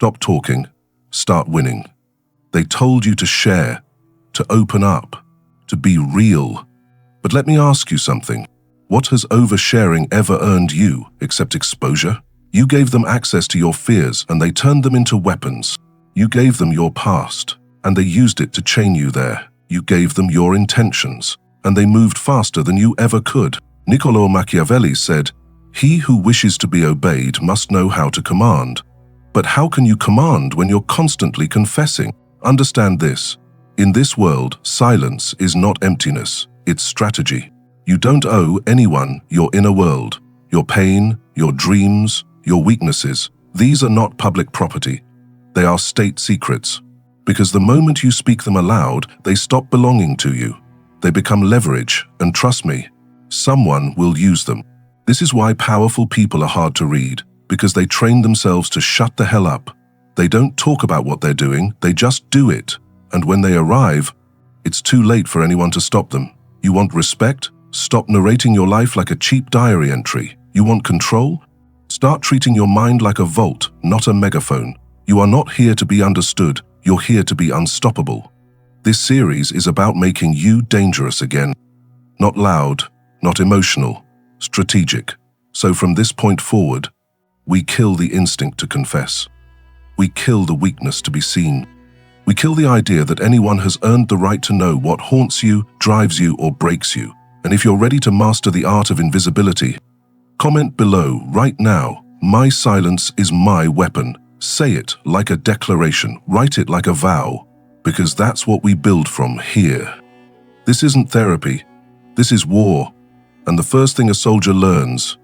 Stop talking, start winning. They told you to share, to open up, to be real. But let me ask you something. What has oversharing ever earned you except exposure? You gave them access to your fears and they turned them into weapons. You gave them your past and they used it to chain you there. You gave them your intentions and they moved faster than you ever could. Niccolo Machiavelli said, "He who wishes to be obeyed must know how to command." But how can you command when you're constantly confessing? Understand this. In this world, silence is not emptiness, it's strategy. You don't owe anyone your inner world, your pain, your dreams, your weaknesses. These are not public property. They are state secrets. Because the moment you speak them aloud, they stop belonging to you. They become leverage, and trust me, someone will use them. This is why powerful people are hard to read, because they train themselves to shut the hell up. They don't talk about what they're doing, they just do it. And when they arrive, it's too late for anyone to stop them. You want respect? Stop narrating your life like a cheap diary entry. You want control? Start treating your mind like a vault, not a megaphone. You are not here to be understood, you're here to be unstoppable. This series is about making you dangerous again. Not loud, not emotional, strategic. So from this point forward, we kill the instinct to confess. We kill the weakness to be seen. We kill the idea that anyone has earned the right to know what haunts you, drives you, or breaks you. And if you're ready to master the art of invisibility, comment below right now, "My silence is my weapon." Say it like a declaration, write it like a vow, because that's what we build from here. This isn't therapy, this is war. And the first thing a soldier learns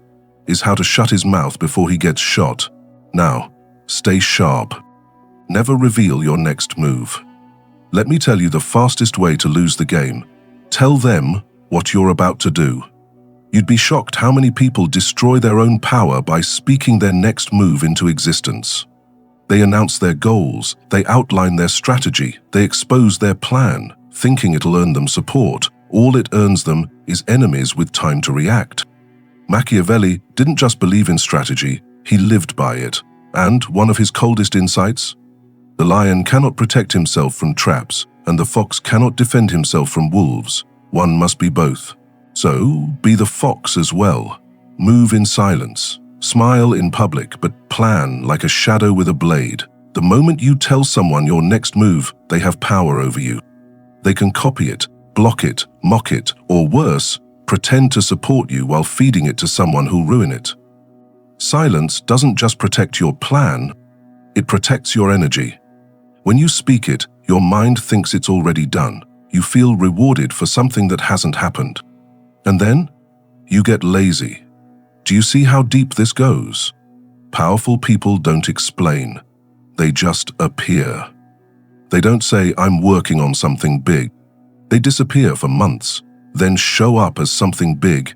is how to shut his mouth before he gets shot. Now, stay sharp. Never reveal your next move. Let me tell you the fastest way to lose the game. Tell them what you're about to do. You'd be shocked how many people destroy their own power by speaking their next move into existence. They announce their goals, they outline their strategy, they expose their plan, thinking it'll earn them support. All it earns them is enemies with time to react. Machiavelli didn't just believe in strategy, he lived by it. And one of his coldest insights? The lion cannot protect himself from traps, and the fox cannot defend himself from wolves. One must be both. So, be the fox as well. Move in silence. Smile in public, but plan like a shadow with a blade. The moment you tell someone your next move, they have power over you. They can copy it, block it, mock it, or worse, pretend to support you while feeding it to someone who'll ruin it. Silence doesn't just protect your plan, it protects your energy. When you speak it, your mind thinks it's already done. You feel rewarded for something that hasn't happened. And then, you get lazy. Do you see how deep this goes? Powerful people don't explain. They just appear. They don't say, "I'm working on something big." They disappear for months, then show up as something big.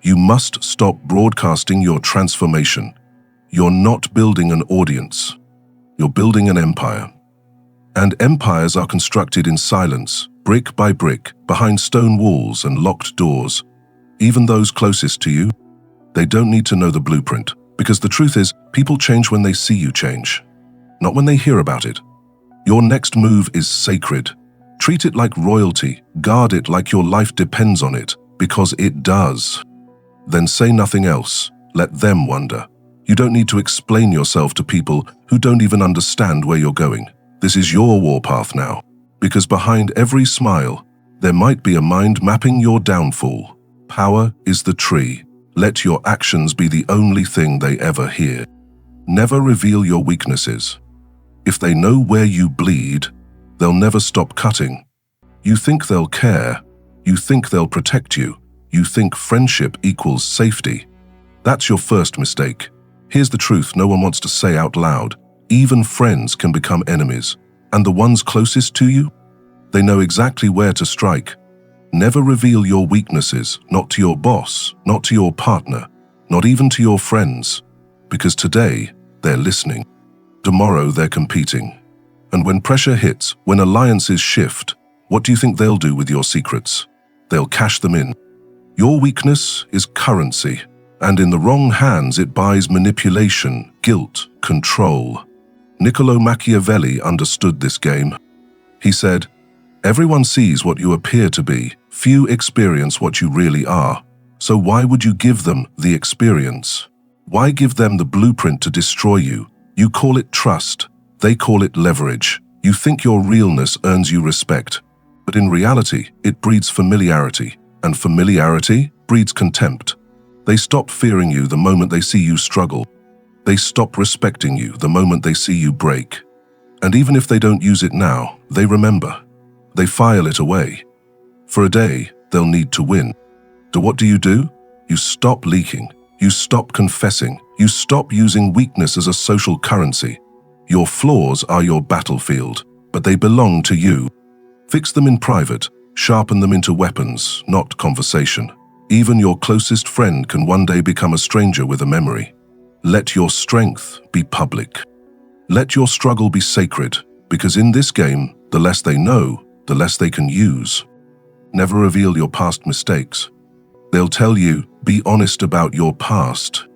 You must stop broadcasting your transformation. You're not building an audience. You're building an empire. And empires are constructed in silence, brick by brick, behind stone walls and locked doors. Even those closest to you, they don't need to know the blueprint, because the truth is, people change when they see you change, not when they hear about it. Your next move is sacred. Treat it like royalty, guard it like your life depends on it, because it does. Then say nothing else, let them wonder. You don't need to explain yourself to people who don't even understand where you're going. This is your warpath now, because behind every smile, there might be a mind mapping your downfall. Power is the tree. Let your actions be the only thing they ever hear. Never reveal your weaknesses. If they know where you bleed, they'll never stop cutting. You think they'll care. You think they'll protect you. You think friendship equals safety. That's your first mistake. Here's the truth no one wants to say out loud. Even friends can become enemies. And the ones closest to you? They know exactly where to strike. Never reveal your weaknesses, not to your boss, not to your partner, not even to your friends. Because today, they're listening. Tomorrow, they're competing. And when pressure hits, when alliances shift, what do you think they'll do with your secrets? They'll cash them in. Your weakness is currency, and in the wrong hands it buys manipulation, guilt, control. Niccolo Machiavelli understood this game. He said, "Everyone sees what you appear to be, few experience what you really are. So why would you give them the experience? Why give them the blueprint to destroy you? You call it trust, they call it leverage. You think your realness earns you respect. But in reality, it breeds familiarity, and familiarity breeds contempt. They stop fearing you the moment they see you struggle. They stop respecting you the moment they see you break. And even if they don't use it now, they remember. They file it away. For a day, they'll need to win. So what do? You stop leaking. You stop confessing. You stop using weakness as a social currency. Your flaws are your battlefield, but they belong to you. Fix them in private. Sharpen them into weapons, not conversation. Even your closest friend can one day become a stranger with a memory. Let your strength be public. Let your struggle be sacred, because in this game, the less they know, the less they can use. Never reveal your past mistakes. They'll tell you, be honest about your past.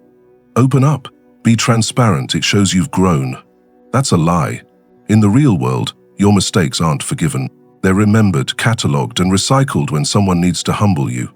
Open up. Be transparent. It shows you've grown. That's a lie. In the real world, your mistakes aren't forgiven. They're remembered, catalogued, and recycled when someone needs to humble you.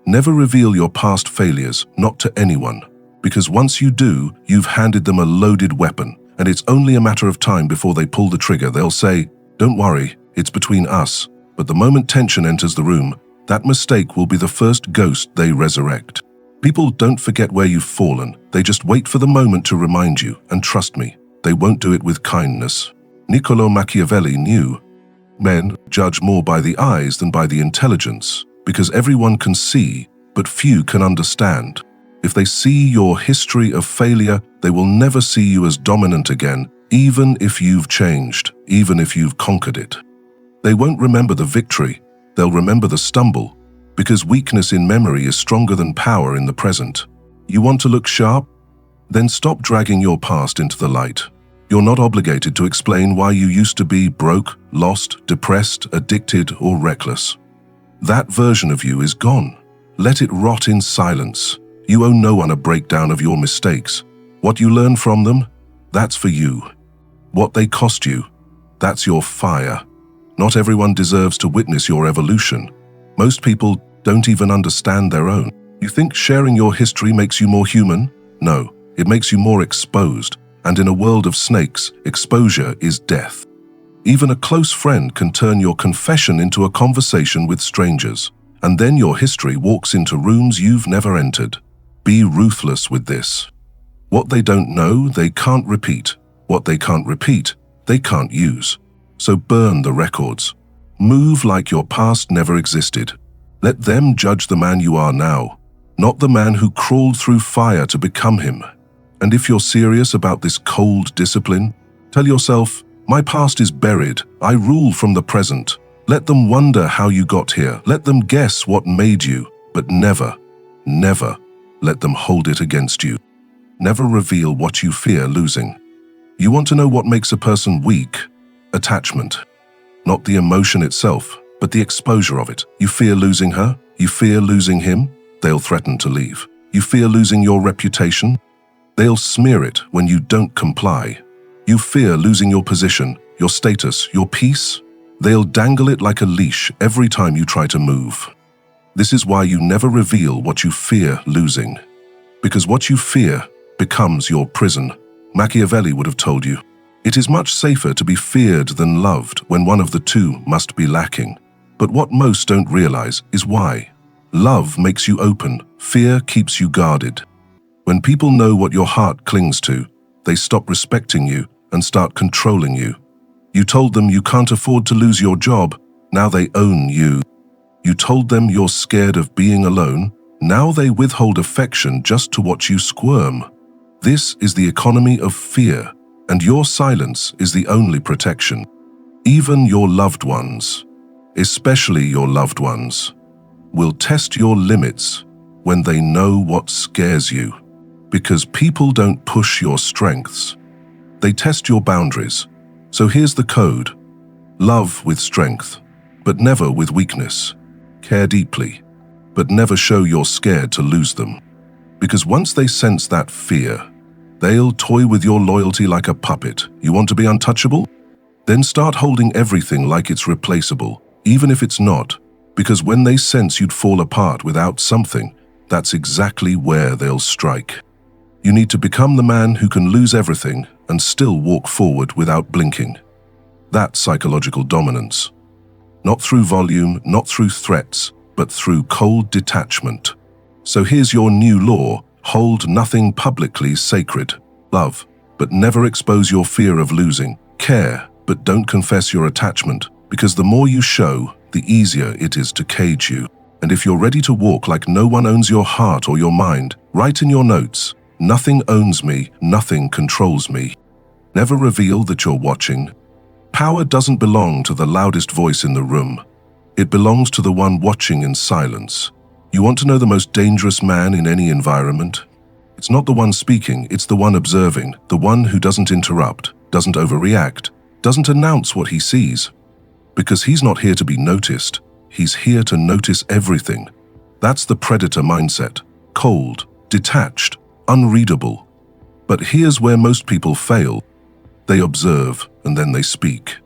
Never reveal your past failures, not to anyone. Because once you do, you've handed them a loaded weapon, and it's only a matter of time before they pull the trigger. They'll say, "Don't worry, it's between us." But the moment tension enters the room, that mistake will be the first ghost they resurrect. People don't forget where you've fallen. They just wait for the moment to remind you, and trust me, they won't do it with kindness. Niccolo Machiavelli knew men judge more by the eyes than by the intelligence, because everyone can see, but few can understand. If they see your history of failure, they will never see you as dominant again, even if you've changed, even if you've conquered it. They won't remember the victory, they'll remember the stumble, because weakness in memory is stronger than power in the present. You want to look sharp? Then stop dragging your past into the light. You're not obligated to explain why you used to be broke, lost, depressed, addicted, or reckless. That version of you is gone. Let it rot in silence. You owe no one a breakdown of your mistakes. What you learn from them, that's for you. What they cost you, that's your fire. Not everyone deserves to witness your evolution. Most people don't even understand their own. You think sharing your history makes you more human? No, it makes you more exposed. And in a world of snakes, exposure is death. Even a close friend can turn your confession into a conversation with strangers. And then your history walks into rooms you've never entered. Be ruthless with this. What they don't know, they can't repeat. What they can't repeat, they can't use. So burn the records. Move like your past never existed. Let them judge the man you are now, not the man who crawled through fire to become him. And if you're serious about this cold discipline, tell yourself, my past is buried, I rule from the present. Let them wonder how you got here. Let them guess what made you, but never, never let them hold it against you. Never reveal what you fear losing. You want to know what makes a person weak? Attachment. Not the emotion itself, but the exposure of it. You fear losing her? You fear losing him? They'll threaten to leave. You fear losing your reputation? They'll smear it when you don't comply. You fear losing your position, your status, your peace? They'll dangle it like a leash every time you try to move. This is why you never reveal what you fear losing. Because what you fear becomes your prison. Machiavelli would have told you, it is much safer to be feared than loved when one of the two must be lacking. But what most don't realize is why. Love makes you open, fear keeps you guarded. When people know what your heart clings to, they stop respecting you and start controlling you. You told them you can't afford to lose your job, now they own you. You told them you're scared of being alone, now they withhold affection just to watch you squirm. This is the economy of fear, and your silence is the only protection. Even your loved ones, especially your loved ones, will test your limits when they know what scares you. Because people don't push your strengths, they test your boundaries. So here's the code. Love with strength, but never with weakness. Care deeply, but never show you're scared to lose them. Because once they sense that fear, They'll toy with your loyalty like a puppet. You want to be untouchable? Then start holding everything like it's replaceable, even if it's not, because when they sense you'd fall apart without something, that's exactly where they'll strike. You need to become the man who can lose everything and still walk forward without blinking. That's psychological dominance. Not through volume, not through threats, but through cold detachment. So here's your new law: hold nothing publicly sacred. Love, but never expose your fear of losing. Care, but don't confess your attachment, because the more you show, the easier it is to cage you. And if you're ready to walk like no one owns your heart or your mind, write in your notes: nothing owns me, nothing controls me. Never reveal that you're watching. Power doesn't belong to the loudest voice in the room. It belongs to the one watching in silence. You want to know the most dangerous man in any environment? It's not the one speaking, it's the one observing, the one who doesn't interrupt, doesn't overreact, doesn't announce what he sees. Because he's not here to be noticed, he's here to notice everything. That's the predator mindset: cold, detached, unreadable. But here's where most people fail. They observe and then they speak.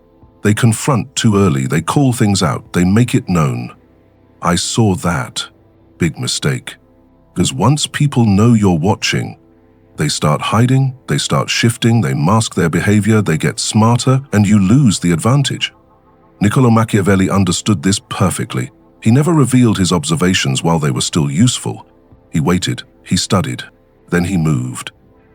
They confront too early, they call things out, they make it known. I saw that. Big mistake. Because once people know you're watching, they start hiding, they start shifting, they mask their behavior, they get smarter, and you lose the advantage. Niccolo Machiavelli understood this perfectly. He never revealed his observations while they were still useful. He waited, he studied, then he moved.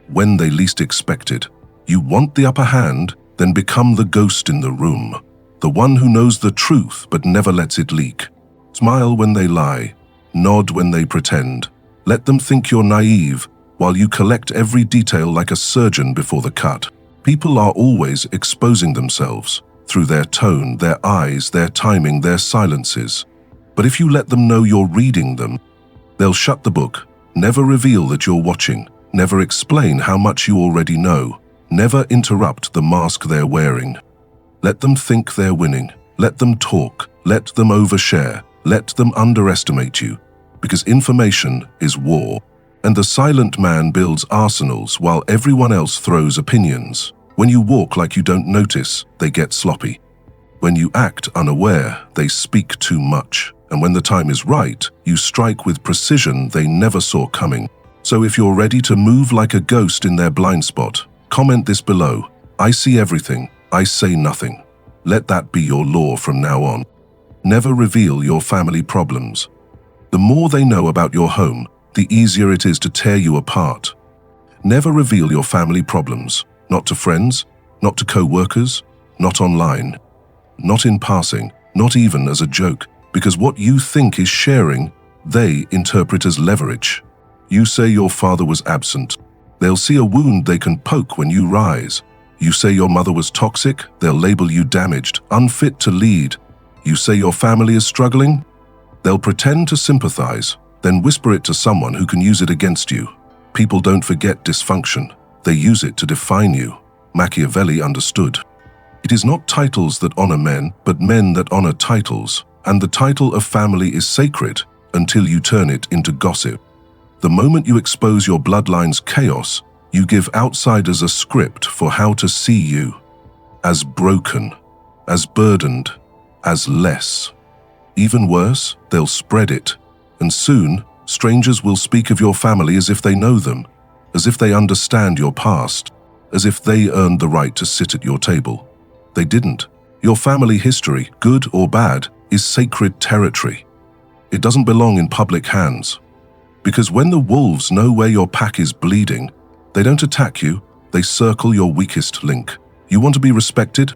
When they least expected. You want the upper hand, then become the ghost in the room. The one who knows the truth but never lets it leak. Smile when they lie, nod when they pretend. Let them think you're naive, while you collect every detail like a surgeon before the cut. People are always exposing themselves, through their tone, their eyes, their timing, their silences. But if you let them know you're reading them, they'll shut the book, never reveal that you're watching, never explain how much you already know, never interrupt the mask they're wearing. Let them think they're winning, let them talk, let them overshare, let them underestimate you, because information is war. And the silent man builds arsenals while everyone else throws opinions. When you walk like you don't notice, they get sloppy. When you act unaware, they speak too much. And when the time is right, you strike with precision they never saw coming. So if you're ready to move like a ghost in their blind spot, comment this below: I see everything, I say nothing. Let that be your law from now on. Never reveal your family problems. The more they know about your home, the easier it is to tear you apart. Never reveal your family problems. Not to friends, not to co-workers, not online, not in passing, not even as a joke, because what you think is sharing, they interpret as leverage. You say your father was absent. They'll see a wound they can poke when you rise. You say your mother was toxic, they'll label you damaged, unfit to lead. You say your family is struggling, they'll pretend to sympathize, then whisper it to someone who can use it against you. People don't forget dysfunction. They use it to define you. Machiavelli understood. It is not titles that honor men, but men that honor titles. And the title of family is sacred until you turn it into gossip. The moment you expose your bloodline's chaos, you give outsiders a script for how to see you. As broken, as burdened, as less. Even worse, they'll spread it. And soon, strangers will speak of your family as if they know them, as if they understand your past, as if they earned the right to sit at your table. They didn't. Your family history, good or bad, is sacred territory. It doesn't belong in public hands. Because when the wolves know where your pack is bleeding, they don't attack you, they circle your weakest link. You want to be respected?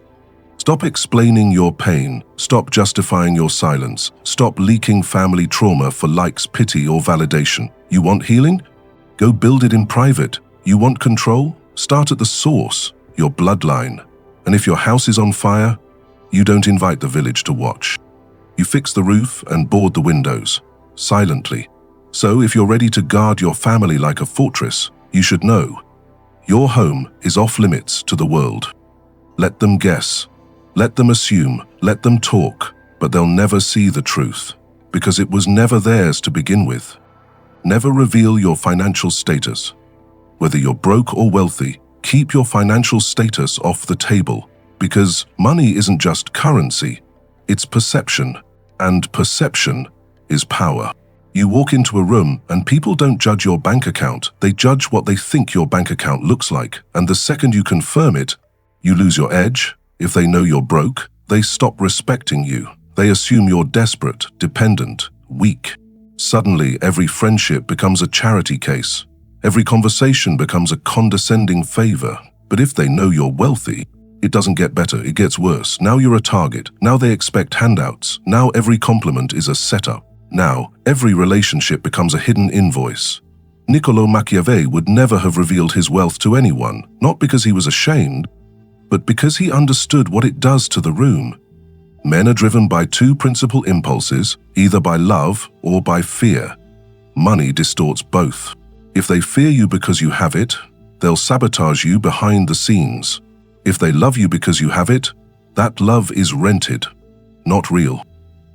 Stop explaining your pain. Stop justifying your silence. Stop leaking family trauma for likes, pity, or validation. You want healing? Go build it in private. You want control? Start at the source, your bloodline. And if your house is on fire, you don't invite the village to watch. You fix the roof and board the windows, silently. So if you're ready to guard your family like a fortress, you should know, your home is off limits to the world. Let them guess, let them assume, let them talk, but they'll never see the truth, because it was never theirs to begin with. Never reveal your financial status. Whether you're broke or wealthy, keep your financial status off the table, because money isn't just currency, it's perception, and perception is power. You walk into a room and people don't judge your bank account, they judge what they think your bank account looks like, and the second you confirm it, you lose your edge. If they know you're broke, they stop respecting you. They assume you're desperate, dependent, weak. Suddenly, every friendship becomes a charity case. Every conversation becomes a condescending favor. But if they know you're wealthy, it doesn't get better, it gets worse. Now you're a target. Now they expect handouts. Now every compliment is a setup. Now, every relationship becomes a hidden invoice. Niccolo Machiavelli would never have revealed his wealth to anyone, not because he was ashamed, but because he understood what it does to the room. Men are driven by two principal impulses, either by love or by fear. Money distorts both. If they fear you because you have it, they'll sabotage you behind the scenes. If they love you because you have it, that love is rented, not real.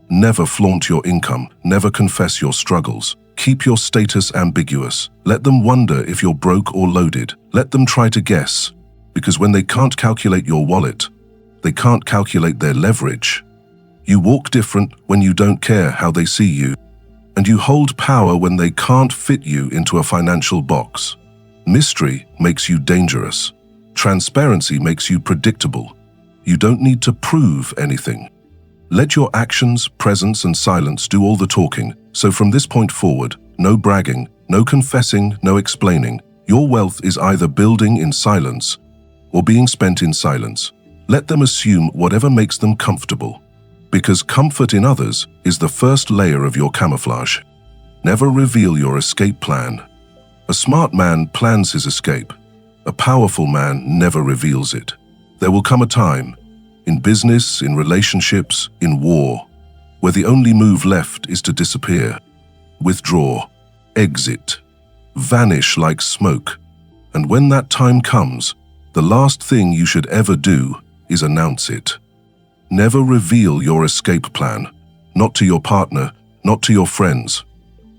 Never flaunt your income, never confess your struggles. Keep your status ambiguous. Let them wonder if you're broke or loaded. Let them try to guess, because when they can't calculate your wallet, they can't calculate their leverage. You walk different when you don't care how they see you, and you hold power when they can't fit you into a financial box. Mystery makes you dangerous. Transparency makes you predictable. You don't need to prove anything. Let your actions, presence, and silence do all the talking. So from this point forward, no bragging, no confessing, no explaining. Your wealth is either building in silence or being spent in silence. Let them assume whatever makes them comfortable, because comfort in others is the first layer of your camouflage. Never reveal your escape plan. A smart man plans his escape. A powerful man never reveals it. There will come a time, in business, in relationships, in war, where the only move left is to disappear, withdraw, exit, vanish like smoke. And when that time comes, the last thing you should ever do is announce it. Never reveal your escape plan, not to your partner, not to your friends,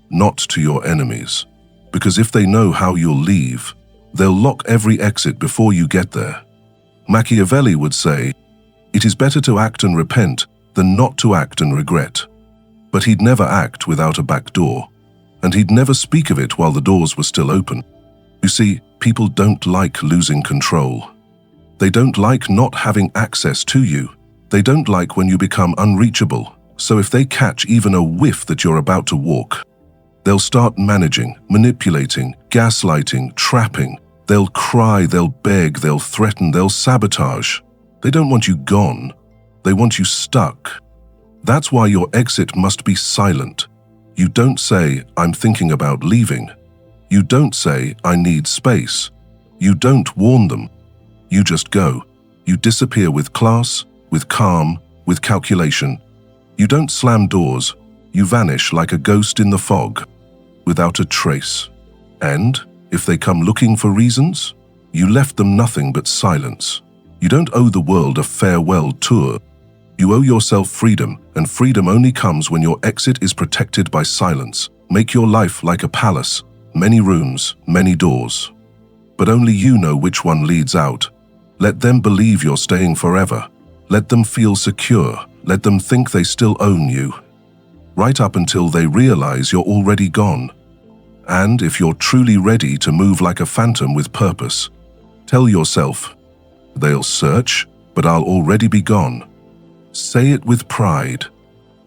not to your enemies. Because if they know how you'll leave, they'll lock every exit before you get there. Machiavelli would say, "It is better to act and repent than not to act and regret." But he'd never act without a back door, and he'd never speak of it while the doors were still open. You see, people don't like losing control. They don't like not having access to you. They don't like when you become unreachable. So if they catch even a whiff that you're about to walk, they'll start managing, manipulating, gaslighting, trapping. They'll cry, they'll beg, they'll threaten, they'll sabotage. They don't want you gone. They want you stuck. That's why your exit must be silent. You don't say, "I'm thinking about leaving." You don't say, "I need space." You don't warn them. You just go. You disappear with class, with calm, with calculation. You don't slam doors. You vanish like a ghost in the fog, without a trace. And if they come looking for reasons, you left them nothing but silence. You don't owe the world a farewell tour. You owe yourself freedom, and freedom only comes when your exit is protected by silence. Make your life like a palace, many rooms, many doors. But only you know which one leads out. Let them believe you're staying forever. Let them feel secure. Let them think they still own you, right up until they realize you're already gone. And if you're truly ready to move like a phantom with purpose, tell yourself, "They'll search, but I'll already be gone." Say it with pride,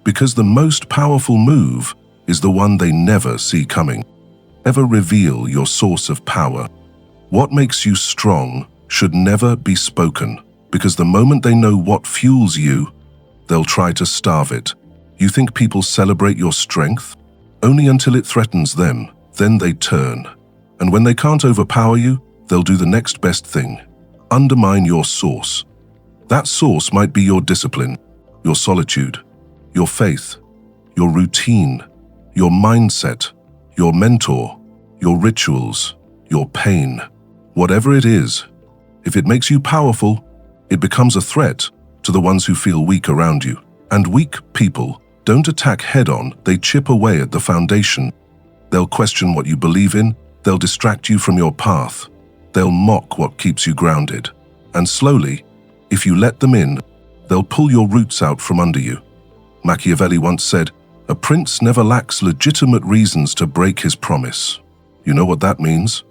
because the most powerful move is the one they never see coming. Ever reveal your source of power. What makes you strong should never be spoken, because the moment they know what fuels you, they'll try to starve it. You think people celebrate your strength? Only until it threatens them. Then they turn. And when they can't overpower you, they'll do the next best thing. Undermine your source. That source might be your discipline, your solitude, your faith, your routine, your mindset, your mentor, your rituals, your pain. Whatever it is, if it makes you powerful, it becomes a threat to the ones who feel weak around you. And weak people don't attack head-on, they chip away at the foundation. They'll question what you believe in, They'll distract you from your path. They'll mock what keeps you grounded. And slowly, if you let them in, they'll pull your roots out from under you. Machiavelli once said, "A prince never lacks legitimate reasons to break his promise." You know what that means?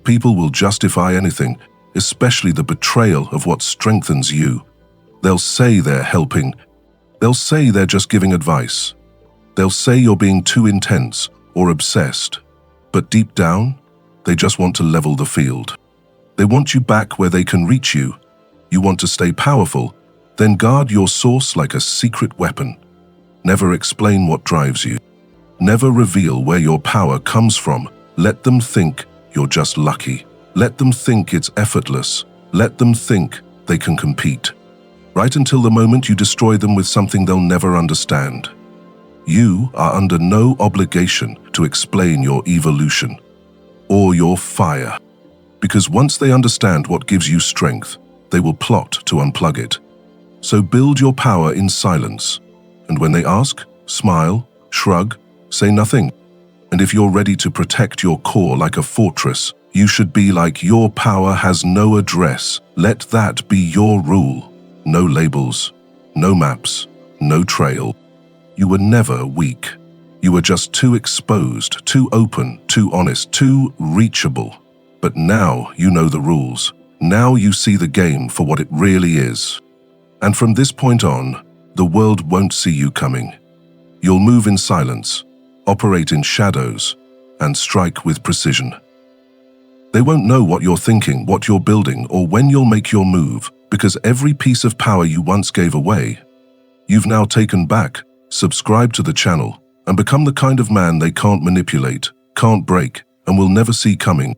People will justify anything, especially the betrayal of what strengthens you. They'll say they're helping. They'll say they're just giving advice. They'll say you're being too intense or obsessed. But deep down, they just want to level the field. They want you back where they can reach you. You want to stay powerful, then guard your source like a secret weapon. Never explain what drives you. Never reveal where your power comes from. Let them think you're just lucky. Let them think it's effortless. Let them think they can compete. Right until the moment you destroy them with something they'll never understand. You are under no obligation to explain your evolution or your fire. Because once they understand what gives you strength, they will plot to unplug it. So build your power in silence. And when they ask, smile, shrug, say nothing. And if you're ready to protect your core like a fortress, you should be like, your power has no address. Let that be your rule. No labels, no maps, no trail. You were never weak. You were just too exposed, too open, too honest, too reachable. But now you know the rules. Now you see the game for what it really is. And from this point on, the world won't see you coming. You'll move in silence, operate in shadows, and strike with precision. They won't know what you're thinking, what you're building, or when you'll make your move, because every piece of power you once gave away, you've now taken back. Subscribe to the channel and become the kind of man they can't manipulate, can't break, and will never see coming.